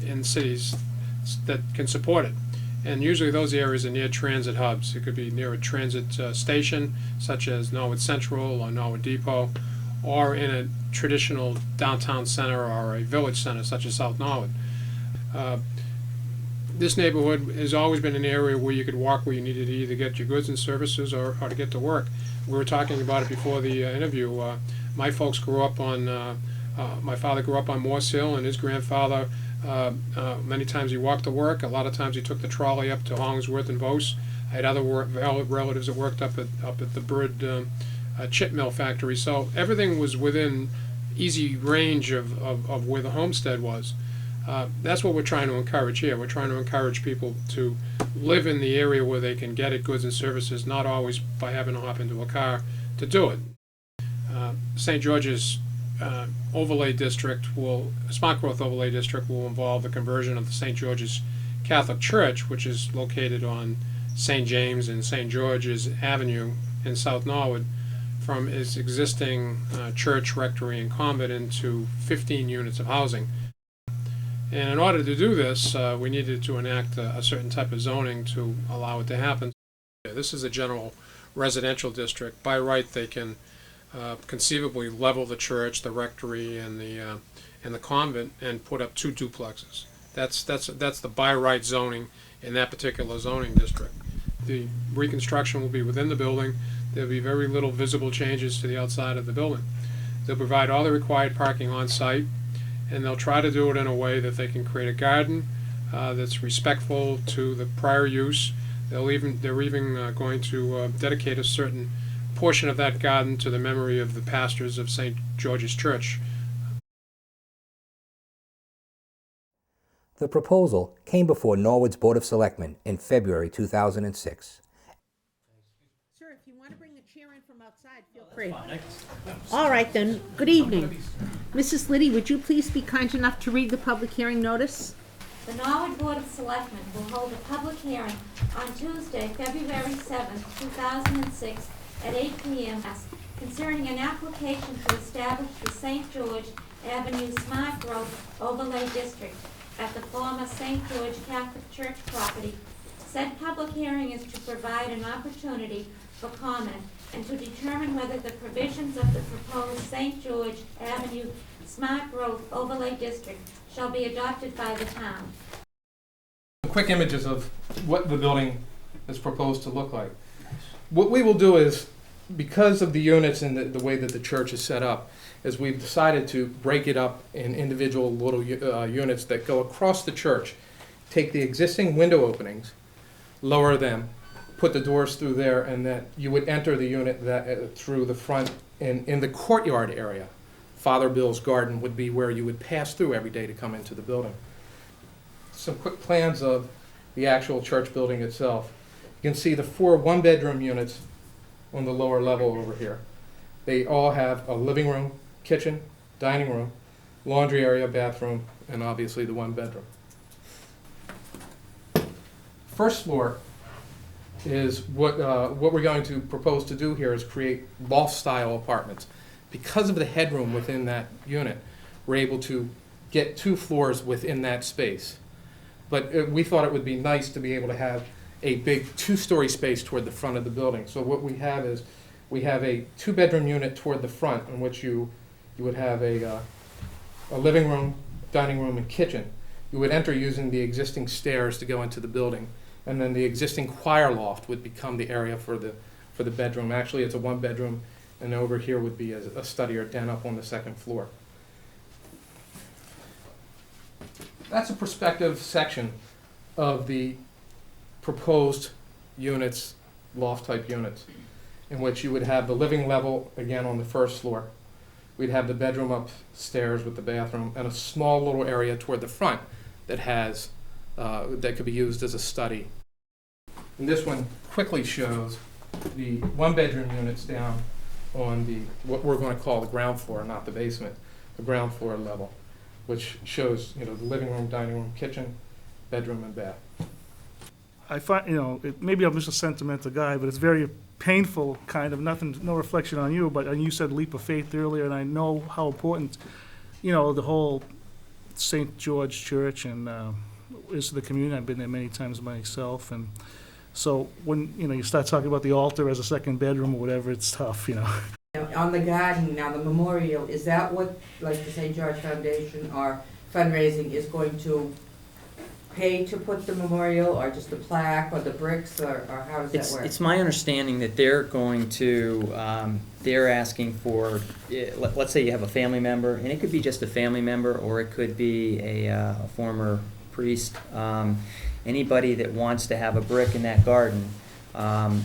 in cities that can support it. And usually those areas are near transit hubs. It could be near a transit station, such as Norwood Central or Norwood Depot, or in a traditional downtown center or a village center, such as South Norwood. This neighborhood has always been an area where you could walk where you needed to either get your goods and services or to get to work. We were talking about it before the interview. My folks grew up on, my father grew up on Morse Hill, and his grandfather, many times he walked to work. A lot of times he took the trolley up to Hollingsworth and Vos. I had other relatives that worked up at the Bird chip mill factory. So everything was within easy range of where the homestead was. That's what we're trying to encourage here. We're trying to encourage people to live in the area where they can get at goods and services, not always by having to hop into a car to do it. St. George's overlay district smart growth overlay district will involve the conversion of the St. George's Catholic Church, which is located on St. James and St. George's Avenue in South Norwood, from its existing church, rectory, and convent into 15 units of housing. And in order to do this, we needed to enact a certain type of zoning to allow it to happen. This is a general residential district. By right, they can conceivably level the church, the rectory, and the convent, and put up 2 duplexes. That's the by right zoning in that particular zoning district. The reconstruction will be within the building. There'll be very little visible changes to the outside of the building. They'll provide all the required parking on site, and they'll try to do it in a way that they can create a garden that's respectful to the prior use. They're even going to dedicate a certain portion of that garden to the memory of the pastors of St. George's Church. The proposal came before Norwood's Board of Selectmen in February 2006. Sir, if you want to bring the chair in from outside, feel free. All right then, good evening. Mrs. Liddy, would you please be kind enough to read the public hearing notice? The Norwood Board of Selectmen will hold a public hearing on Tuesday, February 7th, 2006 at 8 p.m. concerning an application to establish the St. George Avenue Smart Growth Overlay District at the former St. George Catholic Church property. Said public hearing is to provide an opportunity for comment and to determine whether the provisions of the proposed St. George Avenue Smart Growth Overlay District shall be adopted by the town. Quick images of what the building is proposed to look like. What we will do is, because of the units and the way that the church is set up, is we've decided to break it up in individual little units that go across the church. Take the existing window openings, lower them, put the doors through there, and that you would enter the unit through the front in the courtyard area. Father Bill's garden would be where you would pass through every day to come into the building. Some quick plans of the actual church building itself. You can see the 4 one-bedroom units on the lower level over here. They all have a living room, kitchen, dining room, laundry area, bathroom, and obviously the 1 bedroom. First floor is what we're going to propose to do here is create loft-style apartments. Because of the headroom within that unit, we're able to get 2 floors within that space. But we thought it would be nice to be able to have a big 2-story space toward the front of the building. So what we have is we have a 2-bedroom unit toward the front in which you would have a living room, dining room, and kitchen. You would enter using the existing stairs to go into the building, and then the existing choir loft would become the area for the bedroom. Actually, it's a 1-bedroom, and over here would be a study or den up on the 2nd floor. That's a perspective section of the proposed units, loft-type units, in which you would have the living level, again, on the 1st floor. We'd have the bedroom upstairs with the bathroom, and a small little area toward the front that has that could be used as a study. And this one quickly shows the 1-bedroom units down on the what we're going to call the ground floor, not the basement, the ground floor level, which shows the living room, dining room, kitchen, bedroom, and bath. I find, maybe I'm just a sentimental guy, but it's very painful, kind of, no reflection on you, but and you said leap of faith earlier, and I know how important, the whole St. George Church and is the community. I've been there many times myself, and so when you start talking about the altar as a second bedroom or whatever, it's tough. On the garden now, the memorial, is that what, like the St. George Foundation or fundraising is going to pay to put the memorial, or just the plaque or the bricks, or how does that work? It's my understanding that they're going to, they're asking for, let's say you have a family member, and it could be just a family member, or it could be a former priest. Anybody that wants to have a brick in that garden,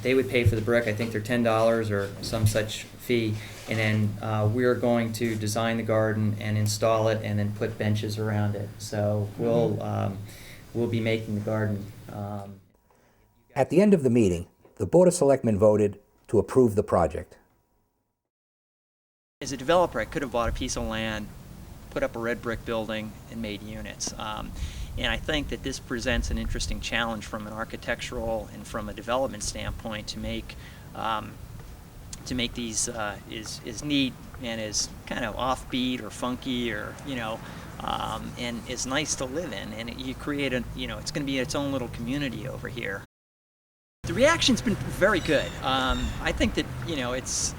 they would pay for the brick. I think they're $10 or some such fee, and then we're going to design the garden and install it, and then put benches around it. So we'll be making the garden. At the end of the meeting, the Board of Selectmen voted to approve the project. As a developer, I could have bought a piece of land, put up a red brick building, and made units. And I think that this presents an interesting challenge from an architectural and from a development standpoint to make these is neat and is kind of offbeat or funky, or and it's nice to live in. And you create it's going to be its own little community over here. The reaction's been very good. I think that it's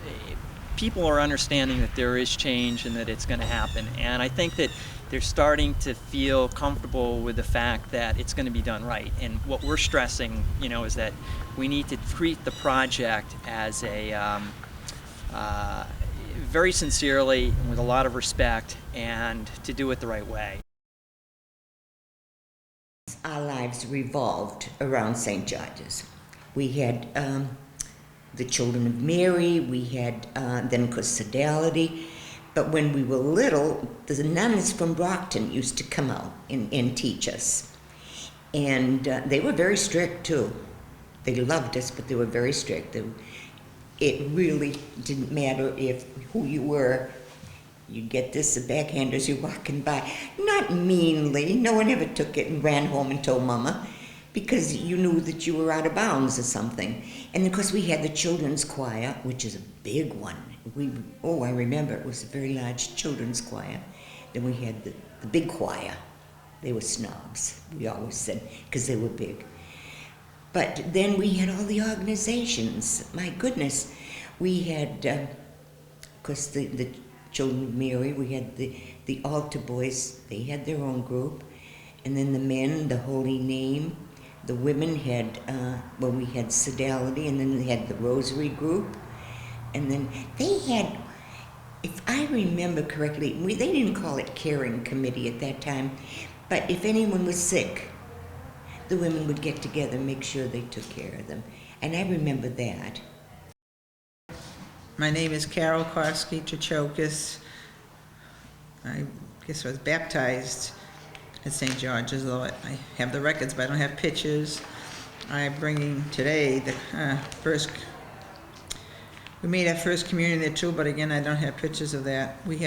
people are understanding that there is change and that it's going to happen, and I think that they're starting to feel comfortable with the fact that it's going to be done right. And what we're stressing, is that we need to treat the project as a very sincerely and with a lot of respect, and to do it the right way. Our lives revolved around St. George's. We had the Children of Mary, we had then of course Fidelity. But when we were little, the nuns from Brockton used to come out and teach us. And they were very strict too. They loved us, but they were very strict. It really didn't matter who you were. You'd get this, a backhand as you're walking by. Not meanly, no one ever took it and ran home and told Mama, because you knew that you were out of bounds or something. And of course we had the children's choir, which is a big one. I remember it was a very large children's choir. Then we had the big choir. They were snobs, we always said, because they were big. But then we had all the organizations. My goodness, we had, of course, the Children of Mary. We had the altar boys. They had their own group, and then the men, the Holy Name. The women had, we had Fidelity, and then they had the Rosary group. And then they had, if I remember correctly, they didn't call it caring committee at that time, but if anyone was sick, the women would get together and make sure they took care of them. And I remember that. My name is Carol Korsky Chichokis. I guess I was baptized at St. George's, although I have the records, but I don't have pictures. I'm bringing today the we made our first communion there too, but again, I don't have pictures of that. We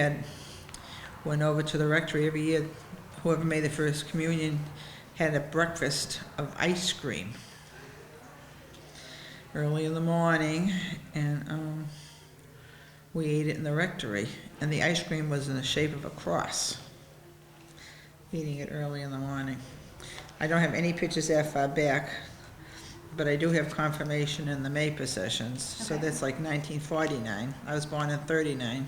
went over to the rectory every year. Whoever made the first communion had a breakfast of ice cream early in the morning, and we ate it in the rectory. And the ice cream was in the shape of a cross. Eating it early in the morning. I don't have any pictures that far back, but I do have confirmation in the May processions. So that's like 1949. I was born in 39.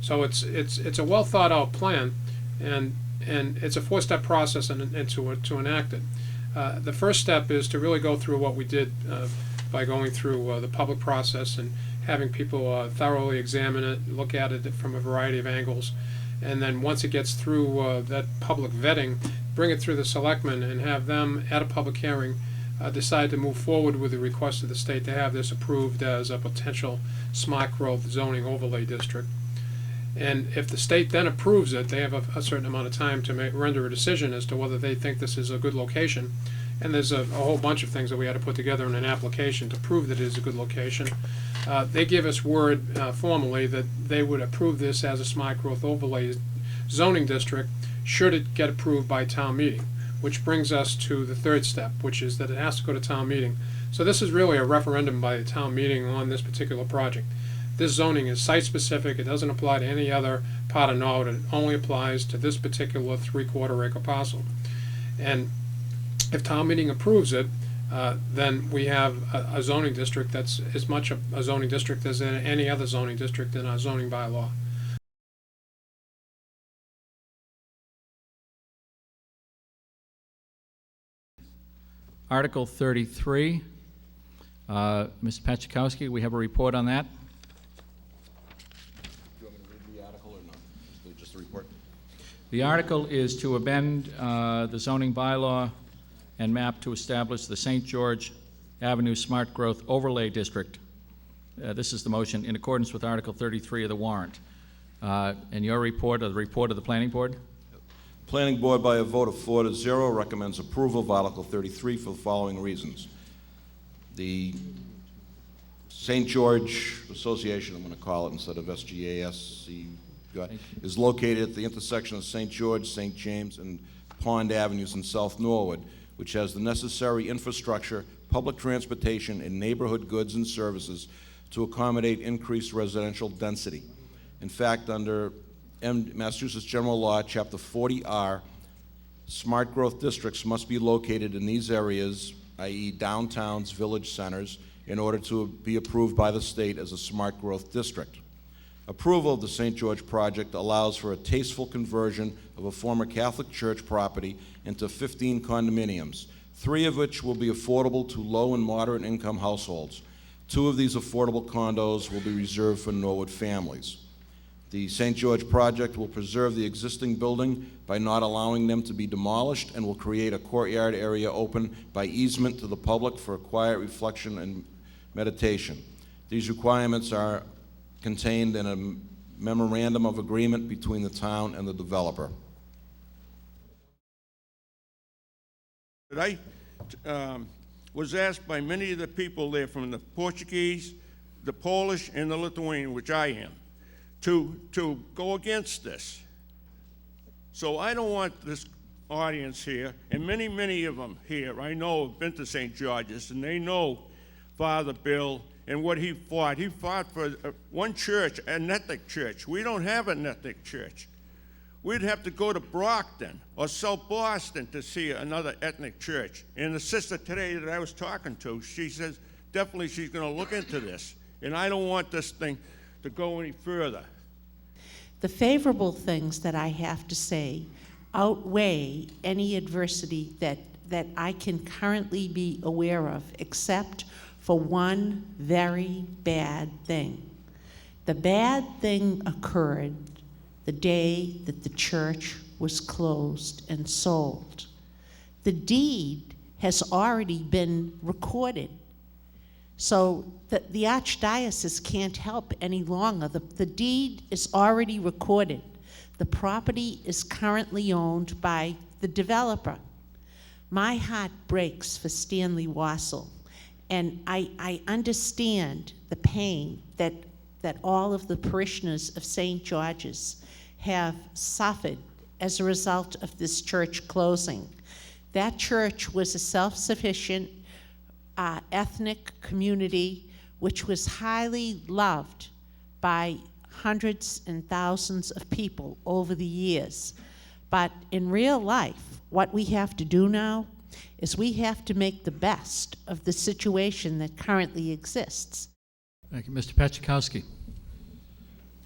So it's a well thought out plan, and it's a 4-step process and to enact it. The first step is to really go through what we did by going through the public process and having people thoroughly examine it, look at it from a variety of angles, and then once it gets through that public vetting, bring it through the selectmen and have them at a public hearing decide to move forward with the request of the state to have this approved as a potential smart growth zoning overlay district. And if the state then approves it, they have a certain amount of time to render a decision as to whether they think this is a good location. And there's a whole bunch of things that we had to put together in an application to prove that it is a good location. They give us word formally that they would approve this as a smart growth overlay zoning district should it get approved by town meeting, which brings us to the third step, which is that it has to go to town meeting. So this is really a referendum by the town meeting on this particular project. this zoning is site-specific. It doesn't apply to any other part of Norwood. It only applies to this particular 3/4 acre parcel. And if town meeting approves it, then we have a zoning district that's as much a zoning district as in any other zoning district in our zoning bylaw. Article 33. Mr. Pachakowski, we have a report on that. Do you want me to read the article or not? Just a report? The article is to amend the zoning bylaw and map to establish the St. George Avenue Smart Growth Overlay District. This is the motion in accordance with Article 33 of the warrant. And your report, or the report of the Planning Board? Planning Board, by a vote of 4-0, recommends approval of Article 33 for the following reasons. The St. George Association, I'm going to call it instead of SGAS, is located at the intersection of St. George, St. James, and Pond Avenues in South Norwood, which has the necessary infrastructure, public transportation, and neighborhood goods and services to accommodate increased residential density. In fact, under Massachusetts General Law, Chapter 40R, smart growth districts must be located in these areas, i.e. downtowns, village centers, in order to be approved by the state as a smart growth district. Approval of the St. George project allows for a tasteful conversion of a former Catholic church property into 15 condominiums, 3 of which will be affordable to low and moderate income households. 2 of these affordable condos will be reserved for Norwood families. The St. George project will preserve the existing building by not allowing them to be demolished and will create a courtyard area open by easement to the public for quiet reflection and meditation. These requirements are contained in a memorandum of agreement between the town and the developer. I was asked by many of the people there from the Portuguese, the Polish, and the Lithuanian, which I am, to go against this. So I don't want this audience here, and many, many of them here, I know have been to St. George's, and they know Father Bill and what he fought. He fought for one church, an ethnic church. We don't have an ethnic church. We'd have to go to Brockton or South Boston to see another ethnic church. And the sister today that I was talking to, she says definitely she's going to look into this. And I don't want this thing to go any further. The favorable things that I have to say outweigh any adversity that I can currently be aware of, except for one very bad thing. The bad thing occurred the day that the church was closed and sold. The deed has already been recorded. So the Archdiocese can't help any longer. The deed is already recorded. The property is currently owned by the developer. My heart breaks for Stanley Wassell, and I understand the pain that all of the parishioners of St. George's have suffered as a result of this church closing. That church was a self-sufficient ethnic community which was highly loved by hundreds and thousands of people over the years. But in real life, what we have to do now is we have to make the best of the situation that currently exists. Thank you. Mr. Pachakowski.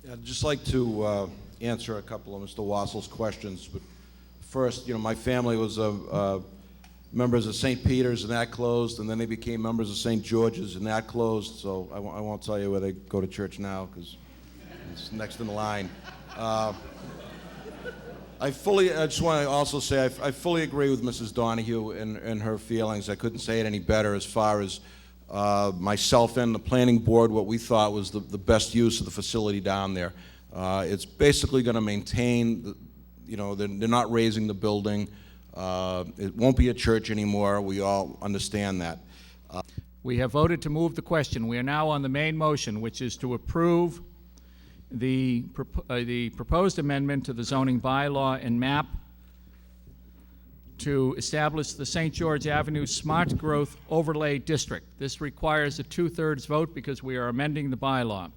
I'd just like to answer a couple of Mr. Wassell's questions. But first, my family was members of St. Peter's, and that closed, and then they became members of St. George's, and that closed. So I won't tell you where they go to church now, because it's next in the line. I just want to also say I fully agree with Mrs. Donahue and her feelings. I couldn't say it any better as far as myself and the planning board, what we thought was the best use of the facility down there. It's basically going to maintain, they're not raising the building. It won't be a church anymore. We all understand that. We have voted to move the question. We are now on the main motion, which is to approve the proposed amendment to the zoning bylaw and map to establish the St. George Avenue Smart Growth Overlay District. This requires a 2/3 vote because we are amending the bylaw.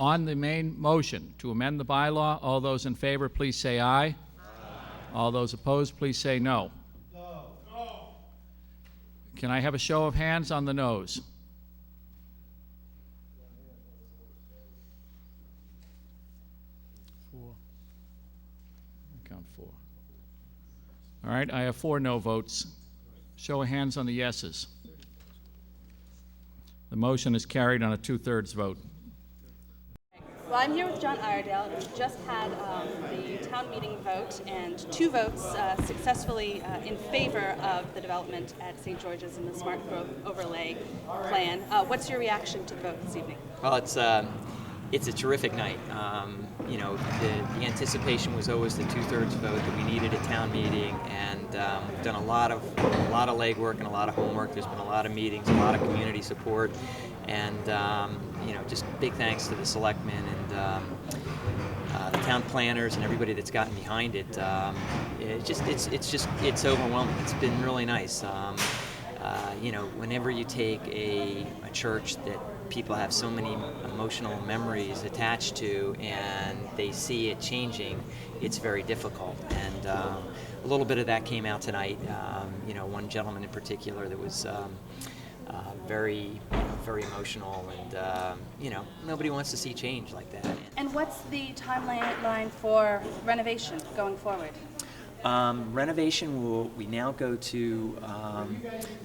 On the main motion to amend the bylaw, all those in favor, please say aye. Aye. All those opposed, please say no. No. Can I have a show of hands on the noes? Count 4. All right, I have 4 no votes. Show of hands on the yeses. The motion is carried on a 2/3 vote. Well, I'm here with John Iredale. We just had the town meeting vote, and 2 votes successfully in favor of the development at St. George's in the Smart Growth Overlay Plan. What's your reaction to the vote this evening? Well, it's a terrific night. You know, the anticipation was always the 2/3 vote that we needed at town meeting, and we've done a lot of legwork and a lot of homework. There's been a lot of meetings, a lot of community support, and you know, just big thanks to the selectmen and the town planners and everybody that's gotten behind it. It's overwhelming. It's been really nice. You know, whenever you take a church that people have so many emotional memories attached to and they see it changing, it's very difficult. And a little bit of that came out tonight. You know, one gentleman in particular that was very emotional, and you know, nobody wants to see change like that. And what's the timeline for renovation going forward? Renovation we now go to,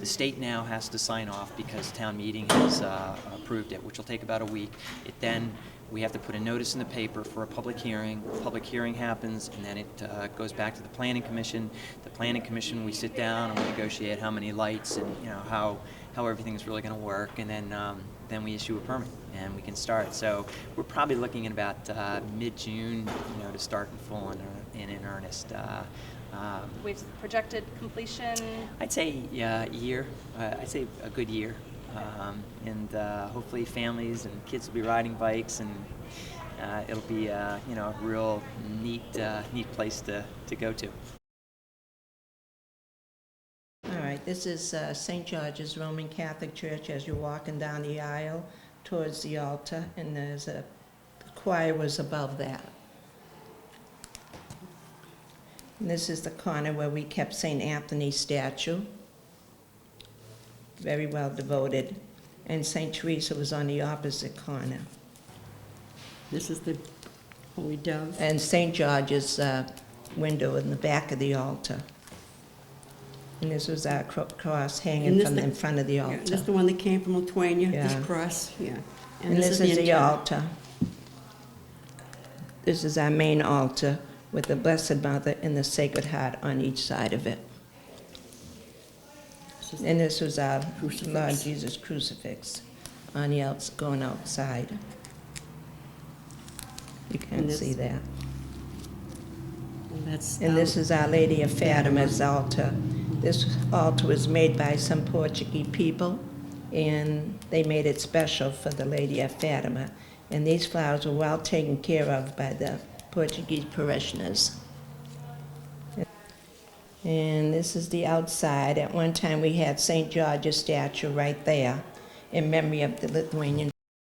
the state now has to sign off because town meeting has approved it, which will take about a week. Then we have to put a notice in the paper for a public hearing. The public hearing happens, and then it goes back to the planning commission. The planning commission, we sit down and we negotiate how many lights and, you know, how everything is really going to work, and then we issue a permit and we can start. So we're probably looking at about mid-June, you know, to start in full and in earnest. With projected completion? I'd say a year. I'd say a good year, and hopefully families and kids will be riding bikes, and it'll be you know, a real neat place to go to. All right, this is St. George's Roman Catholic Church as you're walking down the aisle towards the altar, and the choir was above that. And this is the corner where we kept St. Anthony's statue, very well devoted, and St. Teresa was on the opposite corner. This is the Holy Dove. And St. George's window in the back of the altar. And this was our cross hanging from in front of the altar. Yeah, this is the one that came from Lithuania, Yeah. this cross, yeah. And this is the entire- altar. This is our main altar with the Blessed Mother and the Sacred Heart on each side of it. And this was our Lord Jesus crucifix on the going outside. You can see that. And this is Our Lady of Fatima's altar. This altar was made by some Portuguese people, and they made it special for the Lady of Fatima. And these flowers were well taken care of by the Portuguese parishioners. And this is the outside. At one time we had St. George's statue right there in memory of the Lithuanian